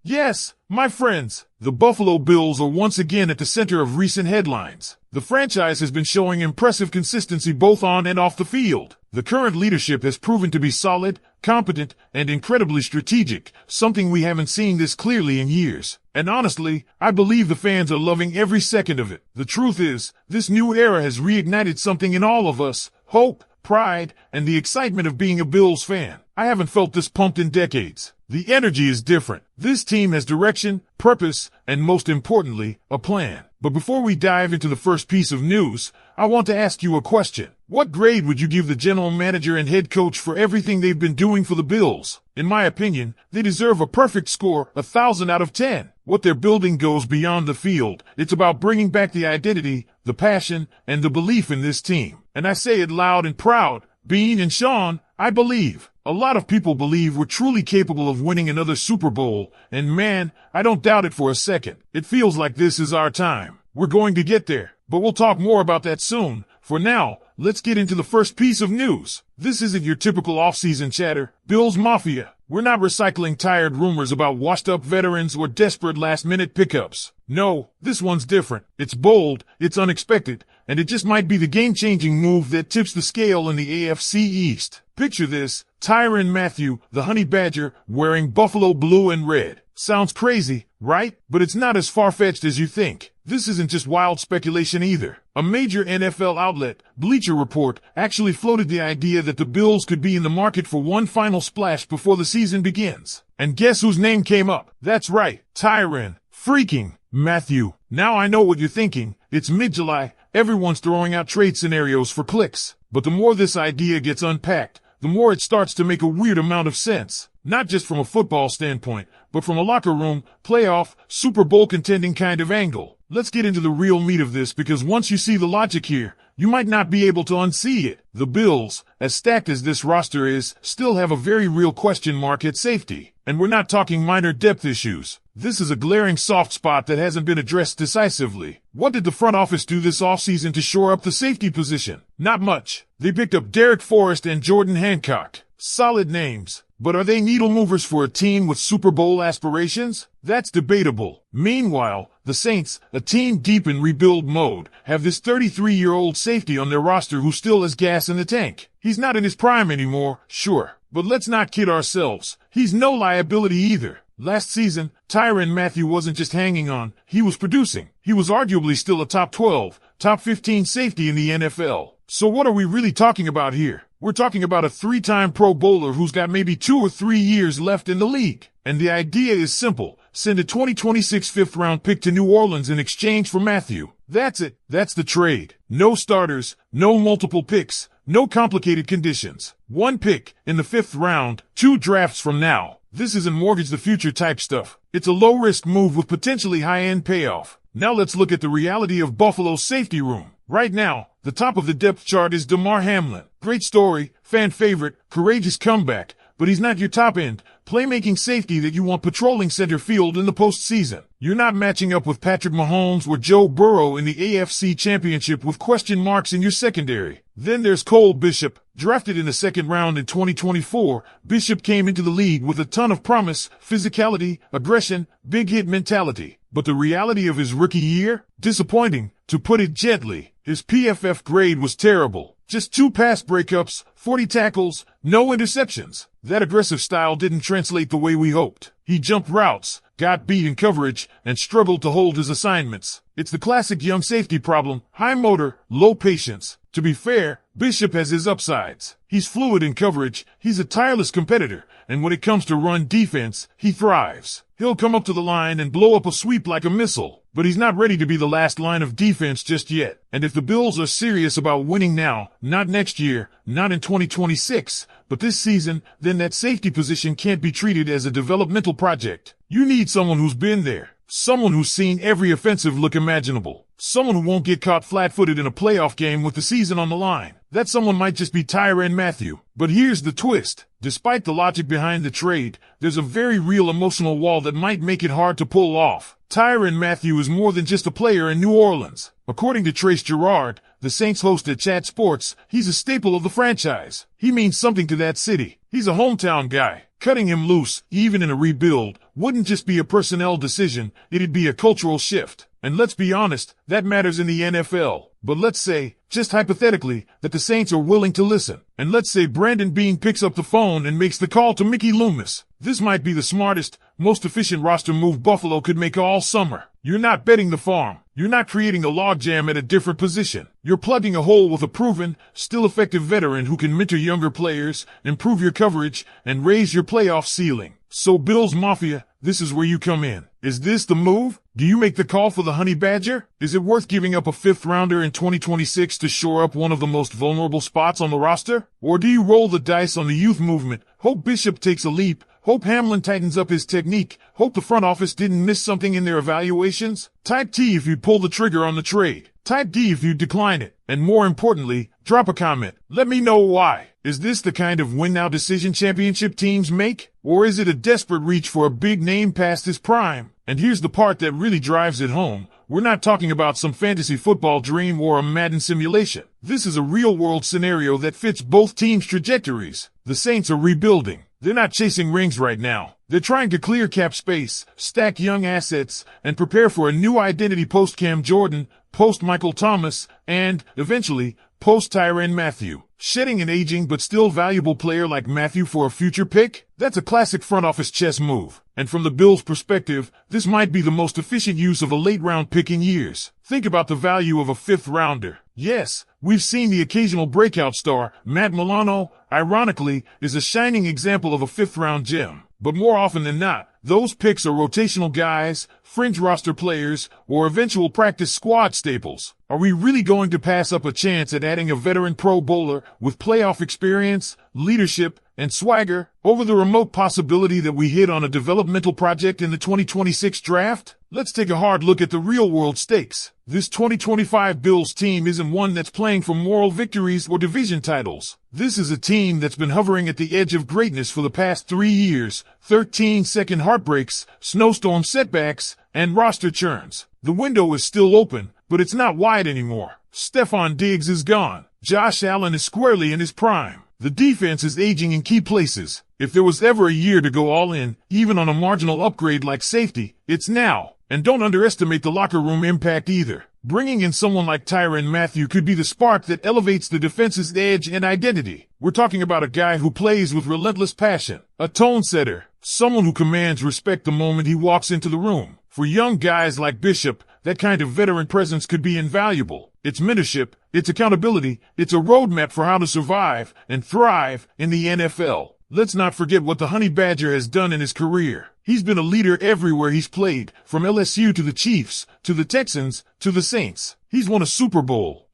Yes, my friends, the Buffalo Bills are once again at the center of recent headlines. The franchise has been showing impressive consistency both on and off the field. The current leadership has proven to be solid, competent, and incredibly strategic, something we haven't seen this clearly in years. And honestly, I believe the fans are loving every second of it. The truth is, this new era has reignited something in all of us: hope, pride, and the excitement of being a Bills fan. I haven't felt this pumped in decades. The energy is different. This team has direction, purpose, and most importantly, a plan. But before we dive into the first piece of news, I want to ask you a question. What grade would you give the general manager and head coach for everything they've been doing for the Bills? In my opinion, they deserve a perfect score, 1,000 out of 10. What they're building goes beyond the field. It's about bringing back the identity, the passion, and the belief in this team. And I say it loud and proud. Bean and Sean, I believe. A lot of people believe we're truly capable of winning another Super Bowl, and man, I don't doubt it for a second. It feels like this is our time. We're going to get there, but we'll talk more about that soon. For now, let's get into the first piece of news. This isn't your typical off-season chatter. Bills Mafia. We're not recycling tired rumors about washed-up veterans or desperate last-minute pickups. No, this one's different. It's bold, it's unexpected, and it just might be the game-changing move that tips the scale in the AFC East. Picture this: Tyron Matthew, the Honey Badger, wearing Buffalo blue and red. Sounds crazy, right? But it's not as far-fetched as you think. This isn't just wild speculation either. A major NFL outlet, Bleacher Report, actually floated the idea that the Bills could be in the market for one final splash before the season begins. And guess whose name came up? That's right, Tyron freaking Matthew. Now I know what you're thinking. It's mid-July. Everyone's throwing out trade scenarios for clicks. But the more this idea gets unpacked, the more it starts to make a weird amount of sense. Not just from a football standpoint, but from a locker room, playoff, Super Bowl contending kind of angle. Let's get into the real meat of this, because once you see the logic here, you might not be able to unsee it. The Bills, as stacked as this roster is, still have a very real question mark at safety. And we're not talking minor depth issues. This is a glaring soft spot that hasn't been addressed decisively. What did the front office do this offseason to shore up the safety position? Not much. They picked up Derek Forrest and Jordan Hancock. Solid names. But are they needle movers for a team with Super Bowl aspirations? That's debatable. Meanwhile, the Saints, a team deep in rebuild mode, have this 33-year-old safety on their roster who still has gas in the tank. He's not in his prime anymore, sure. But let's not kid ourselves. He's no liability either. Last season, Tyron Matthew wasn't just hanging on, he was producing. He was arguably still a top 12, top 15 safety in the NFL. So what are we really talking about here? We're talking about a 3-time Pro Bowler who's got maybe 2 or 3 years left in the league. And the idea is simple. Send a 2026 fifth-round pick to New Orleans in exchange for Matthew. That's it. That's the trade. No starters, no multiple picks, no complicated conditions. 1 pick in the 5th round, 2 drafts from now. This isn't mortgage the future type stuff. It's a low-risk move with potentially high-end payoff. Now let's look at the reality of Buffalo's safety room. Right now, the top of the depth chart is Damar Hamlin. Great story, fan favorite, courageous comeback, but he's not your top-end, playmaking safety that you want patrolling center field in the postseason. You're not matching up with Patrick Mahomes or Joe Burrow in the AFC Championship with question marks in your secondary. Then there's Cole Bishop. Drafted in the 2nd round in 2024, Bishop came into the league with a ton of promise, physicality, aggression, big hit mentality. But the reality of his rookie year? Disappointing, to put it gently. His PFF grade was terrible. Just 2 pass breakups, 40 tackles, no interceptions. That aggressive style didn't translate the way we hoped. He jumped routes, got beat in coverage, and struggled to hold his assignments. It's the classic young safety problem: high motor, low patience. To be fair, Bishop has his upsides. He's fluid in coverage, he's a tireless competitor, and when it comes to run defense, he thrives. He'll come up to the line and blow up a sweep like a missile, but he's not ready to be the last line of defense just yet. And if the Bills are serious about winning now, not next year, not in 2026, but this season, then that safety position can't be treated as a developmental project. You need someone who's been there. Someone who's seen every offensive look imaginable. Someone who won't get caught flat-footed in a playoff game with the season on the line. That someone might just be Tyron Matthew. But here's the twist. Despite the logic behind the trade, there's a very real emotional wall that might make it hard to pull off. Tyron Matthew is more than just a player in New Orleans. According to Trace Gerard, the Saints host at Chat Sports, he's a staple of the franchise. He means something to that city. He's a hometown guy. Cutting him loose, even in a rebuild, wouldn't just be a personnel decision, it'd be a cultural shift. And let's be honest, that matters in the NFL. But let's say, just hypothetically, that the Saints are willing to listen. And let's say Brandon Beane picks up the phone and makes the call to Mickey Loomis. This might be the smartest, most efficient roster move Buffalo could make all summer. You're not betting the farm. You're not creating a logjam at a different position. You're plugging a hole with a proven, still effective veteran who can mentor younger players, improve your coverage, and raise your playoff ceiling. So Bills Mafia, this is where you come in. Is this the move? Do you make the call for the Honey Badger? Is it worth giving up a 5th rounder in 2026 to shore up one of the most vulnerable spots on the roster? Or do you roll the dice on the youth movement, hope Bishop takes a leap, hope Hamlin tightens up his technique, hope the front office didn't miss something in their evaluations? Type T if you pull the trigger on the trade. Type D if you decline it. And more importantly, drop a comment. Let me know why. Is this the kind of win-now decision championship teams make? Or is it a desperate reach for a big name past his prime? And here's the part that really drives it home. We're not talking about some fantasy football dream or a Madden simulation. This is a real-world scenario that fits both teams' trajectories. The Saints are rebuilding. They're not chasing rings right now. They're trying to clear cap space, stack young assets, and prepare for a new identity post-Cam Jordan, post-Michael Thomas, and, eventually, post-Tyron Matthew. Shedding an aging but still valuable player like Matthew for a future pick? That's a classic front office chess move. And from the Bills' perspective, this might be the most efficient use of a late-round pick in years. Think about the value of a 5th rounder. Yes, we've seen the occasional breakout star. Matt Milano, ironically, is a shining example of a 5th-round gem. But more often than not, those picks are rotational guys, fringe roster players, or eventual practice squad staples. Are we really going to pass up a chance at adding a veteran Pro Bowler with playoff experience, leadership, and swagger over the remote possibility that we hit on a developmental project in the 2026 draft? Let's take a hard look at the real-world stakes. This 2025 Bills team isn't one that's playing for moral victories or division titles. This is a team that's been hovering at the edge of greatness for the past 3 years, 13-second heartbreaks, snowstorm setbacks, and roster churns. The window is still open, but it's not wide anymore. Stefon Diggs is gone. Josh Allen is squarely in his prime. The defense is aging in key places. If there was ever a year to go all in, even on a marginal upgrade like safety, it's now. And don't underestimate the locker room impact either. Bringing in someone like Tyron Matthew could be the spark that elevates the defense's edge and identity. We're talking about a guy who plays with relentless passion, a tone setter, someone who commands respect the moment he walks into the room. For young guys like Bishop, that kind of veteran presence could be invaluable. It's mentorship, it's accountability, it's a roadmap for how to survive and thrive in the NFL. Let's not forget what the Honey Badger has done in his career. He's been a leader everywhere he's played, from LSU to the Chiefs, to the Texans, to the Saints. He's won a Super Bowl,